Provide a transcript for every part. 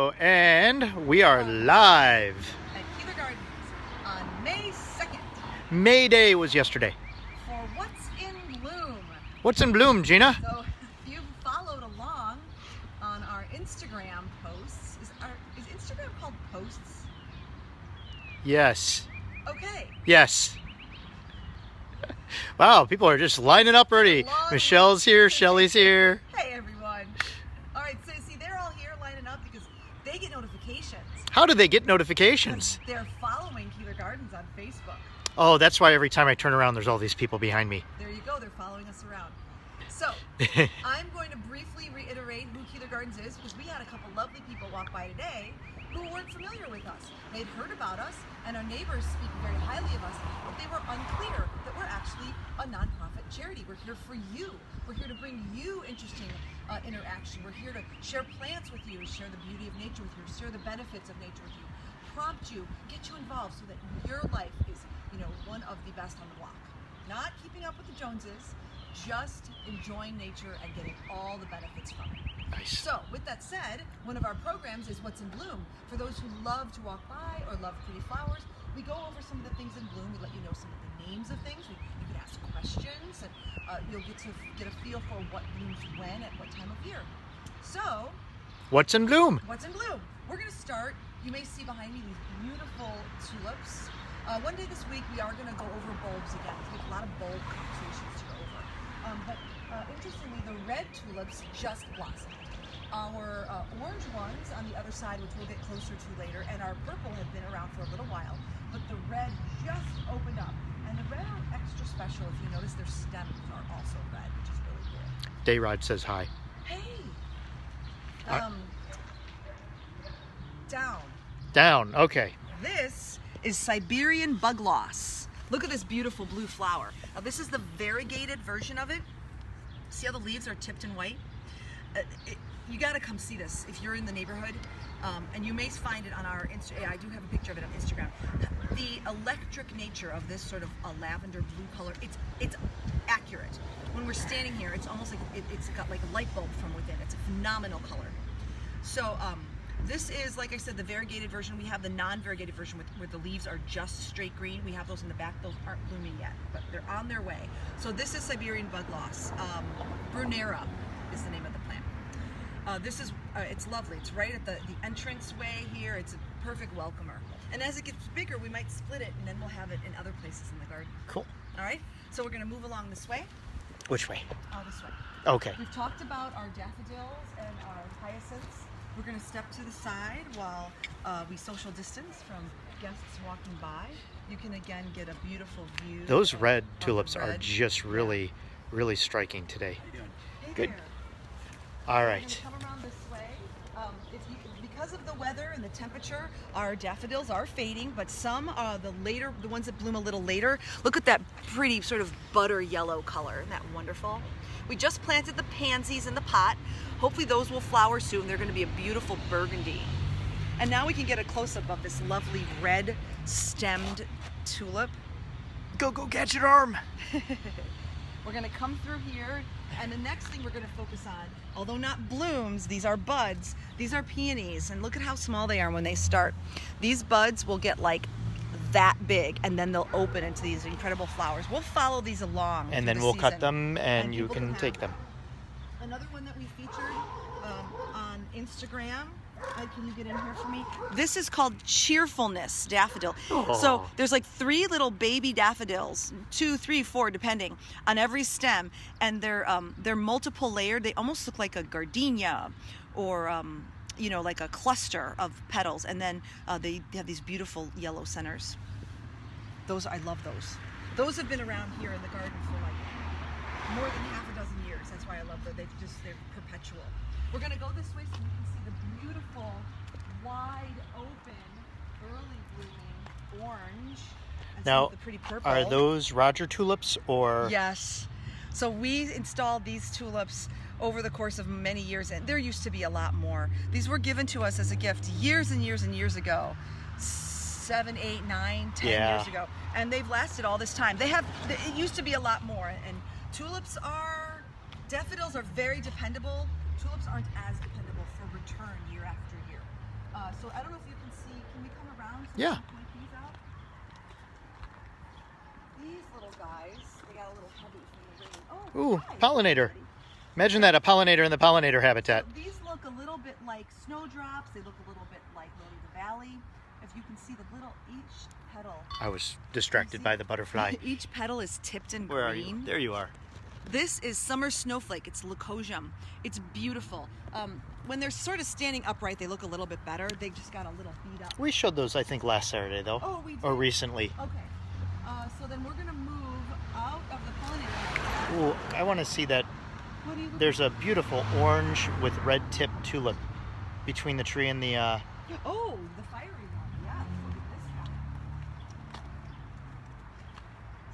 And we are live. At Keeler Gardens on May 2nd May Day was yesterday. for What's in Bloom. What's in bloom, Gina? So if you've followed along on our Instagram posts, is Instagram called posts? Yes. Okay. Yes. Wow, people are just lining up already. Long Michelle's here, Shelly's here. Hey everyone. All right, so see they're all here lining up because they get notifications. How do they get notifications? They're following Keeler Gardens on Facebook. Oh, that's why every time I turn around, there's all these people behind me. There you go, they're following us around. So, I'm going to briefly reiterate who Keeler Gardens is because we had a couple lovely people walk by today who weren't familiar with us. They'd heard about us and our neighbors speak very highly of us, but they were unclear that we're actually a nonprofit charity. We're here for you. We're here to bring you interesting interaction. We're here to share plants with you, share the beauty of nature with you, share the benefits of nature with you, prompt you, get you involved so that your life is, one of the best on the block. Not keeping up with the Joneses, just enjoying nature and getting all the benefits from it. Nice. So, with that said, one of our programs is What's in Bloom. For those who love to walk by or love pretty flowers, we go over some of the things in bloom. We let you know some of the names of things. You can ask questions, and you'll get a feel for what blooms when at what time of year. So, What's in bloom? what's in bloom? We're going to start. You may see behind me these beautiful tulips. One day this week we are going to go over bulbs again. We have a lot of bulb conversations to go over. But interestingly, the red tulips just blossomed. Our orange ones on the other side, which we'll get closer to later, and our purple have been around for a little while, but the red just opened up. And the red are extra special. If you notice, their stems are also red, which is really cool. Dayrod says hi. Hey! Down. Down, okay. This is Siberian bug loss. Look at this beautiful blue flower. Now this is the variegated version of it. See how the leaves are tipped in white? You gotta come see this if you're in the neighborhood. And you may find it on our Instagram. I do have a picture of it on Instagram. The electric nature of this sort of a lavender blue color, it's accurate. When we're standing here, it's almost like it's got like a light bulb from within. It's a phenomenal color. So this is, like I said, the variegated version. We have the non-variegated version where the leaves are just straight green. We have those in the back. Those aren't blooming yet, but they're on their way. So this is Siberian bug loss. Brunera is the name of the plant. This is, it's lovely. It's right at the entrance way here. It's a perfect welcomer. And as it gets bigger, we might split it, and then we'll have it in other places in the garden. Cool. All right? So we're going to move along this way. Which way? This way. Okay. We've talked about our daffodils and our hyacinths. We're going to step to the side while we social distance from guests walking by. You can again get a beautiful view. Those red of tulips the are red. just really, really striking today. Hey Good. there. All We're right. gonna come around this way. Because of the weather and the temperature, our daffodils are fading, but some the ones that bloom a little later, look at that pretty sort of butter yellow color. Isn't that wonderful? We just planted the pansies in the pot. Hopefully those will flower soon. They're going to be a beautiful burgundy. And now we can get a close-up of this lovely red stemmed tulip. Go catch an arm. We're going to come through here, and the next thing we're going to focus on, although not blooms, these are buds. These are peonies, and look at how small they are when they start. These buds will get like that big, and then they'll open into these incredible flowers. We'll follow these along. And through then the we'll cut season. them and you people can have take them. Another one that we featured on Instagram. Can you get in here for me? This is called Cheerfulness Daffodil. Oh. So there's like 3 little baby daffodils, 2, 3, 4, depending, on every stem, and they're multiple layered. They almost look like a gardenia, or like a cluster of petals, and then they have these beautiful yellow centers. I love those. Those have been around here in the garden for like more than half a dozen years. That's why I love them. They're perpetual. We're gonna go this way so you can see the beautiful, wide open, early blooming orange. And some Now, of the pretty purple. are those Roger tulips or? Yes. So we installed these tulips over the course of many years, and there used to be a lot more. These were given to us as a gift years and years and years ago. 7, 8, 9, 10 years ago, and they've lasted all this time. It used to be a lot more, and daffodils are very dependable. Tulips aren't as dependable for return year after year. So I don't know if you can see. Can we come around? So Yeah. we can point these out? These little guys, they got a little heavy from the rain. Oh, Ooh, hi, pollinator. everybody. Imagine that, a pollinator in the pollinator habitat. So these look a little bit like snowdrops. They look a little bit like Lily the Valley. If you can see the little, each petal. I was distracted by the butterfly. Each petal is tipped in Where are green. you? There you are. This is summer snowflake. It's leucosium. It's beautiful. When they're sort of standing upright, they look a little bit better. They just got a little beat up. We showed those, I think, last Saturday, though. Oh, we did? Or recently. Okay. So then we're going to move out of the pollinator. Ooh, I want to see that. What do you look There's a beautiful orange with red tip tulip between the tree and the... Oh, the fiery one. Yeah, look at this guy.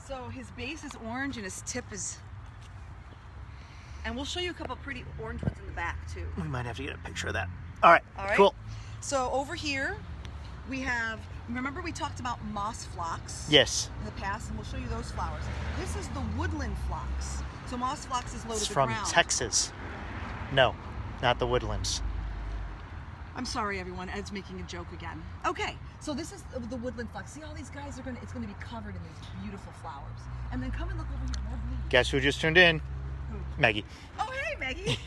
So his base is orange and his tip is... And we'll show you a couple pretty orange ones in the back, too. We might have to get a picture of that. All right, cool. So over here, we have... Remember we talked about moss phlox? Yes. In the past, and we'll show you those flowers. This is the woodland phlox. So moss phlox is low It's to the from ground. Texas. No, not the woodlands. I'm sorry, everyone. Ed's making a joke again. Okay, so this is the woodland phlox. See, all these guys are it's gonna be covered in these beautiful flowers. And then come and look over here. More blue. Guess who just tuned in? Who? Maggie. Oh, hey, Maggie.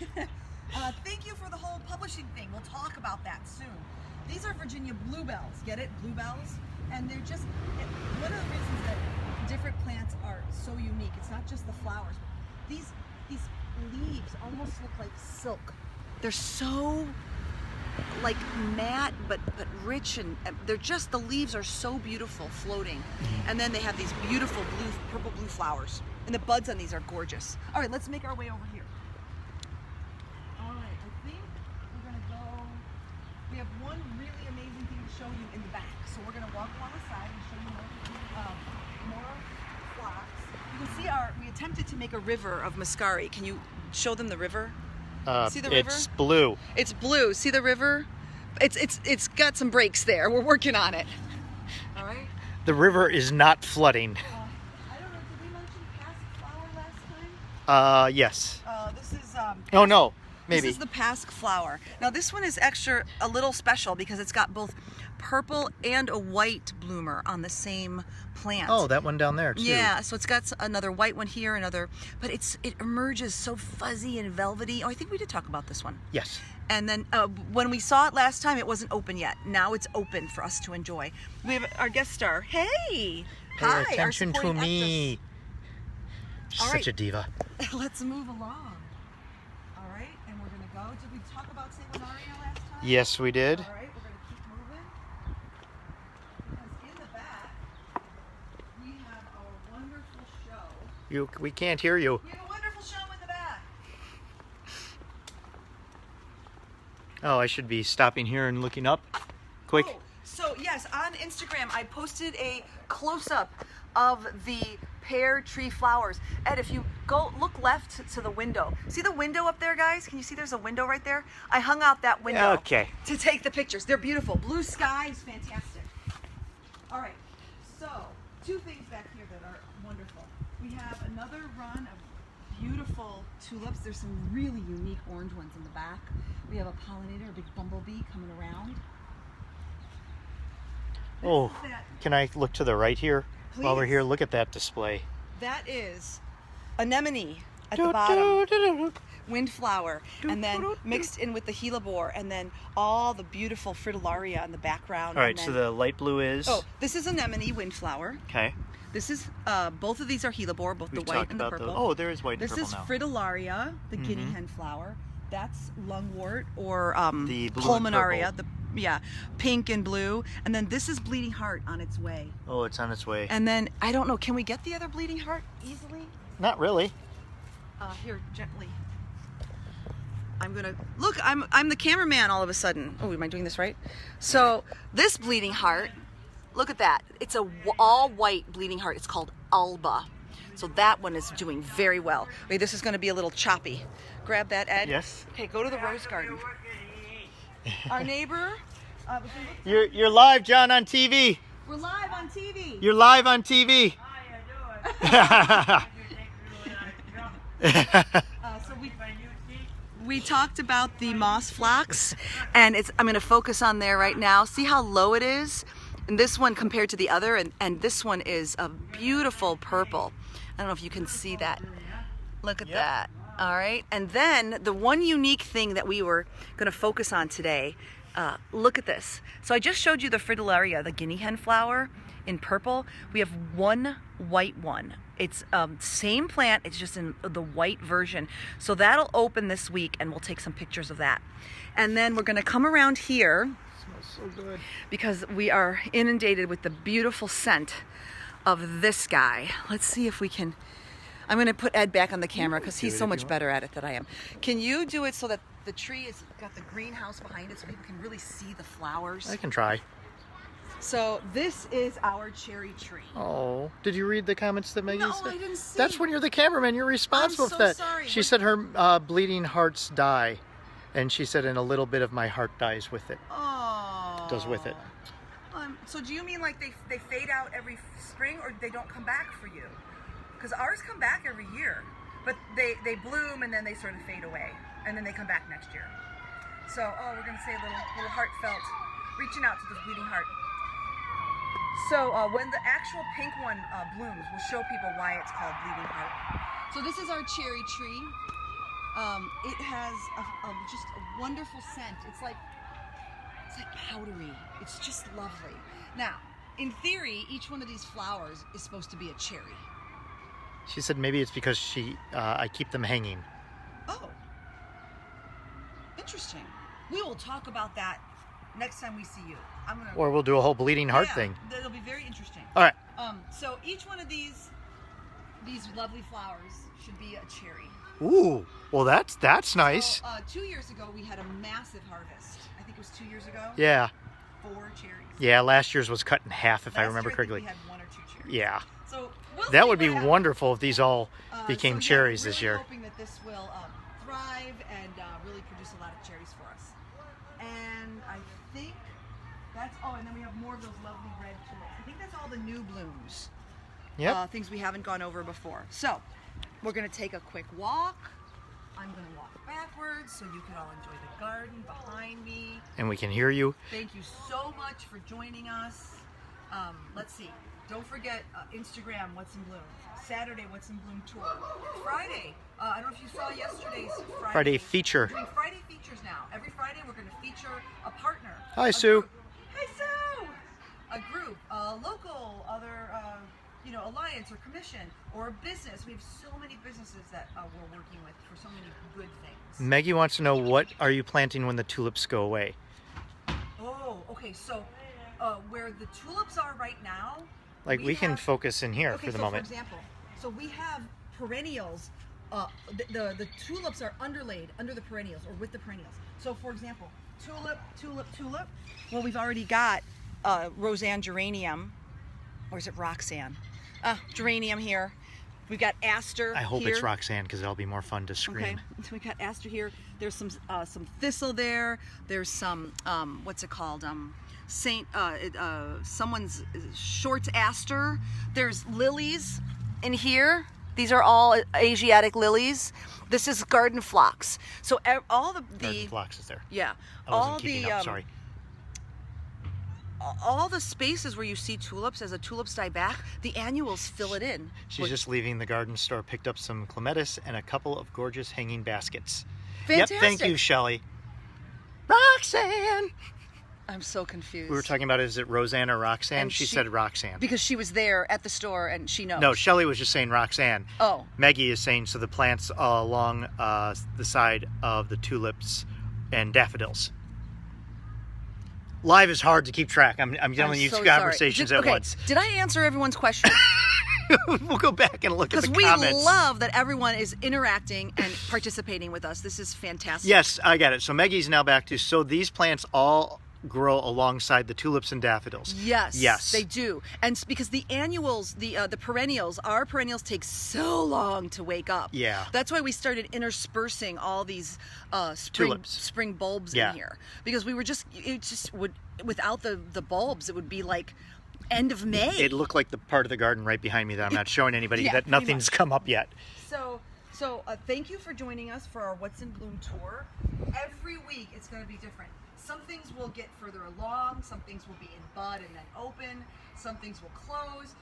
Thank you for the whole publishing thing. We'll talk about that soon. These are Virginia bluebells. Get it? Bluebells. And they're just one of the reasons that different plants are so unique. It's not just the flowers. These leaves almost look like silk. They're so like matte but rich, and they're just, the leaves are so beautiful floating. And then they have these beautiful purple blue flowers. And the buds on these are gorgeous. All right, let's make our way over here. All right, I think we're gonna go, we have one really amazing thing to show you in the back. So we're gonna walk along the side and show you more flocks. You can see we attempted to make a river of muscari. Can you show them the river? See the river? It's blue. It's blue. See the river? It's got some breaks there. We're working on it. All right. The river is not flooding. I don't know. Did we mention Pasque flower last time? Yes. This is. Oh no, maybe. This is the Pasque flower. Now this one is a little special because it's got both purple and a white bloomer on the same plant. Oh, that one down there too. Yeah, so it's got another white one here, but it emerges so fuzzy and velvety. Oh, I think we did talk about this one. Yes. And then when we saw it last time, it wasn't open yet. Now it's open for us to enjoy. We have our guest star. Hey! Pay Hi, our attention to supporting me. All Such right. a diva. Let's move along. All right, and we're gonna go. Did we talk about Sanguinaria last time? Yes, we did. All right, we're gonna keep moving. Because in the back, we have our wonderful show. We can't hear you. We have a wonderful show in the back. Oh, I should be stopping here and looking up. Quick. Oh, so yes, on Instagram, I posted a close-up of the pear tree flowers. Ed, if you look left to the window. See the window up there, guys? Can you see there's a window right there? I hung out that window Okay. to take the pictures. They're beautiful. Blue sky is fantastic. All right, so 2 things back here that are wonderful. We have another run of beautiful tulips. There's some really unique orange ones in the back. We have a pollinator, a big bumblebee coming around. Oh, can I look to the right here? While we're Please. here, look at that display. That is anemone at the bottom, windflower, and then mixed in with the hellebore, and then all the beautiful fritillaria in the background. All right, and so then, the light blue is... oh, this is anemone windflower. Okay. This is, both of these are hellebore, both We've the white talked and the about purple. those. Oh, there is white and This purple is now. fritillaria, the guinea hen flower. That's lungwort, or The blue and pulmonaria, purple. pink and blue. And then this is bleeding heart on its way. Oh, it's on its way. And then, I don't know, can we get the other bleeding heart easily? Not really. Here, gently. I'm gonna, look, I'm the cameraman all of a sudden. Oh, am I doing this right? So, this bleeding heart, look at that. It's a all white bleeding heart. It's called Alba. So that one is doing very well. Wait, this is gonna be a little choppy. Grab that, Ed. Yes. Okay, go to the rose garden. Our neighbor, You're live, John, on TV. we're live on TV. You're live on TV. So we talked about the moss phlox, and I'm going to focus on there right now. See how low it is? And this one compared to the other, and this one is a beautiful purple. I don't know if you can see that. Look at that. All right. And then the one unique thing that we were going to focus on today, look at this. So I just showed you the fritillaria, the guinea hen flower in purple. We have one white one. It's same plant, it's just in the white version. So that'll open this week, and we'll take some pictures of that. And then we're going to come around here. Smells so good. Because we are inundated with the beautiful scent of this guy. Let's see if we can. I'm going to put Ed back on the camera because he's so much better at it than I am. Can you do it so that the tree has got the greenhouse behind it so people can really see the flowers? I can try. So this is our cherry tree. Oh, did you read the comments that Maggie said? No, I didn't see. That's when you're the cameraman. You're responsible for that. Sorry. She said her bleeding hearts die, and she said, and a little bit of my heart dies with it. Oh. Does with it. So do you mean like they fade out every spring, or they don't come back for you? Because ours come back every year, but they bloom and then they sort of fade away, and then they come back next year. So we're gonna say a little heartfelt, reaching out to this bleeding heart. So when the actual pink one blooms, we'll show people why it's called bleeding heart. So this is our cherry tree. It has just a wonderful scent. It's like powdery. It's just lovely. Now, in theory, each one of these flowers is supposed to be a cherry. She said maybe it's because I keep them hanging. Oh, interesting. We will talk about that next time we see you. Or we'll do a whole bleeding heart thing. That'll be very interesting. All right. So each one of these lovely flowers should be a cherry. Ooh, well that's nice. So, 2 years ago we had a massive harvest. I think it was 2 years ago. Yeah. 4 cherries. Yeah, last year's was cut in half, if I remember correctly. We had 1 or 2 cherries. Yeah. So that would be wonderful if these all became cherries this year. We're hoping that this will thrive and really produce a lot of cherries for us. And I think and then we have more of those lovely red tulips. I think that's all the new blooms. Yeah. Things we haven't gone over before. So we're going to take a quick walk. I'm going to walk backwards so you can all enjoy the garden behind me. And we can hear you. Thank you so much for joining us. Let's see. Don't forget Instagram, What's in Bloom. Saturday, What's in Bloom tour. Friday, I don't know if you saw yesterday's Friday feature. We're doing Friday features now. Every Friday we're going to feature a partner. Hi, Sue. Group. Hi, Sue. A group, a local, other, alliance or commission or a business. We have so many businesses that we're working with for so many good things. Maggie wants to know, what are you planting when the tulips go away? Oh, okay. So where the tulips are right now, like we can focus in here for the moment. For example, so we have perennials. The tulips are underlaid under the perennials or with the perennials. So for example, tulip. Well, we've already got Roseanne geranium, or is it Roxanne? Geranium here. We've got aster. I hope here. it's Roxanne because it'll be more fun to scream. Okay, so we've got aster here. There's some thistle there. There's some what's it called? Someone's short aster. There's lilies in here. These are all Asiatic lilies. This is garden phlox. So all the garden phlox is there. Yeah, I wasn't keeping up, sorry. All the spaces where you see tulips, as the tulips die back, the annuals fill it in. She's just leaving the garden store, picked up some clematis and a couple of gorgeous hanging baskets. Fantastic. Yep, thank you, Shelley. Roxanne! I'm so confused. We were talking about, is it Roseanne or Roxanne? And she said Roxanne. Because she was there at the store and she knows. No, Shelley was just saying Roxanne. Oh. Maggie is saying, so the plants along the side of the tulips and daffodils. Live is hard to keep track. I'm telling you, so two conversations sorry. at once. Did I answer everyone's question? We'll go back and look at the Because comments. we love that everyone is interacting and participating with us. This is fantastic. Yes, I got it. So Maggie's now back to, so these plants all grow alongside the tulips and daffodils. Yes, they do. And because the annuals, the perennials, our perennials take so long to wake up. Yeah. That's why we started interspersing all these spring bulbs in here, because we were without the bulbs, it would be like end of May. It looked like the part of the garden right behind me that I'm not showing anybody, that nothing's come up yet. So thank you for joining us for our What's in Bloom tour. Every week it's going to be different. Some things will get further along, some things will be in bud and then open, some things will close.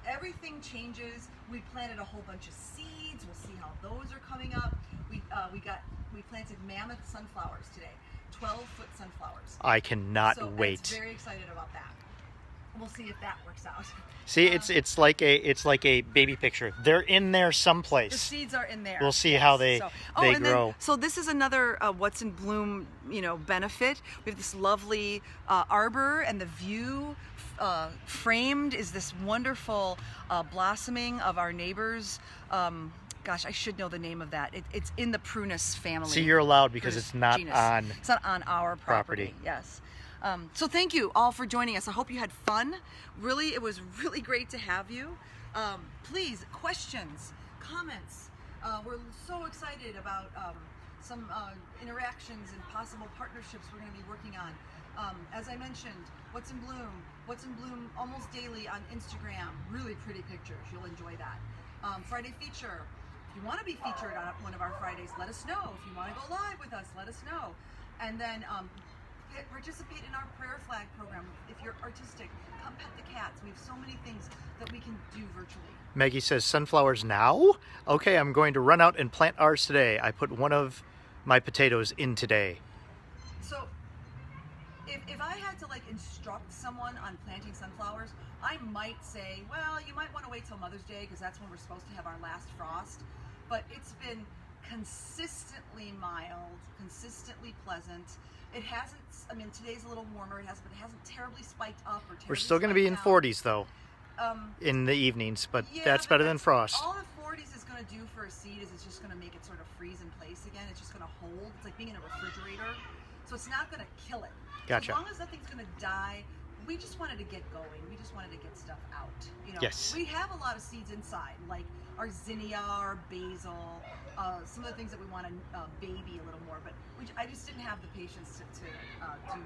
Everything changes. We planted a whole bunch of seeds. We'll see how those are coming up. We planted mammoth sunflowers today, 12-foot sunflowers. I cannot So wait. I'm very excited about that. We'll see if that works out. See, it's like a baby picture. They're in there someplace. The seeds are in there. We'll see how they and grow. Then, so this is another What's in Bloom, benefit. We have this lovely arbor, and the view framed is this wonderful blossoming of our neighbors. Gosh, I should know the name of that. It's in the prunus family. See, you're allowed because Prunus it's not genus. on. It's not on our property. Yes. So thank you all for joining us. I hope you had fun. Really, it was really great to have you. Please, questions, comments. We're so excited about some interactions and possible partnerships we're going to be working on. As I mentioned, What's in Bloom almost daily on Instagram. Really pretty pictures. You'll enjoy that. Friday feature. If you want to be featured on one of our Fridays, let us know. If you want to go live with us, let us know. And then participate in our prayer flag program. If you're artistic, come pet the cats. We have so many things that we can do virtually. Maggie says sunflowers now? Okay, I'm going to run out and plant ours today. I put one of my potatoes in today. So if I had to instruct someone on planting sunflowers, I might say, well, you might want to wait till Mother's Day because that's when we're supposed to have our last frost. But it's been consistently mild, consistently pleasant. It hasn't, today's a little warmer, but it hasn't terribly spiked up or terribly We're still going to be in down. 40s though, in the evenings, but that's better than frost. All the 40s is going to do for a seed is it's just going to make it sort of freeze in place again. It's just going to hold. It's like being in a refrigerator. So it's not going to kill it. Gotcha. So as long as nothing's going to die, we just wanted to get going. We just wanted to get stuff out. Yes. We have a lot of seeds inside, like our zinnia, our basil, some of the things that we want to baby a little more, but I just didn't have the patience to do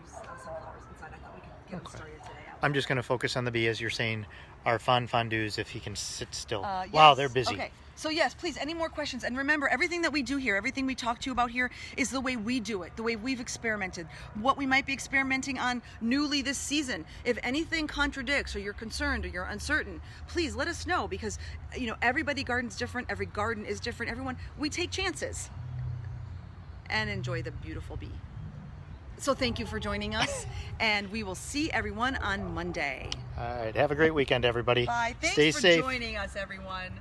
sunflowers inside. I thought we could get them started today. I'm just going to focus on the bee, as you're saying, our fondues, if he can sit still. Wow, Yes. they're busy. Okay, so yes, please, any more questions? And remember, everything that we do here, everything we talk to you about here is the way we do it, the way we've experimented, what we might be experimenting on newly this season. If anything contradicts or you're concerned or you're uncertain, please let us know because, everybody garden's different, every garden is different, we take chances and enjoy the beautiful bee. So thank you for joining us, and we will see everyone on Monday. All right, have a great weekend, everybody. Bye. Thanks Stay for safe. joining us, everyone.